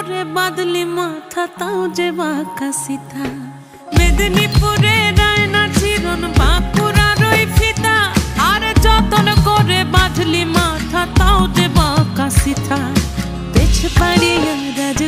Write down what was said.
করে বাঁধলি মাথা তাও যে বাঁকা সিথা। মেদিনীপুরে রায়না চিরন বাঁকুড়ার ওই ফিতা, আর যতন করে বাঁধলি মাথা তাও যে বাঁকা সিথা। পেছ পাড়িয়া রাজ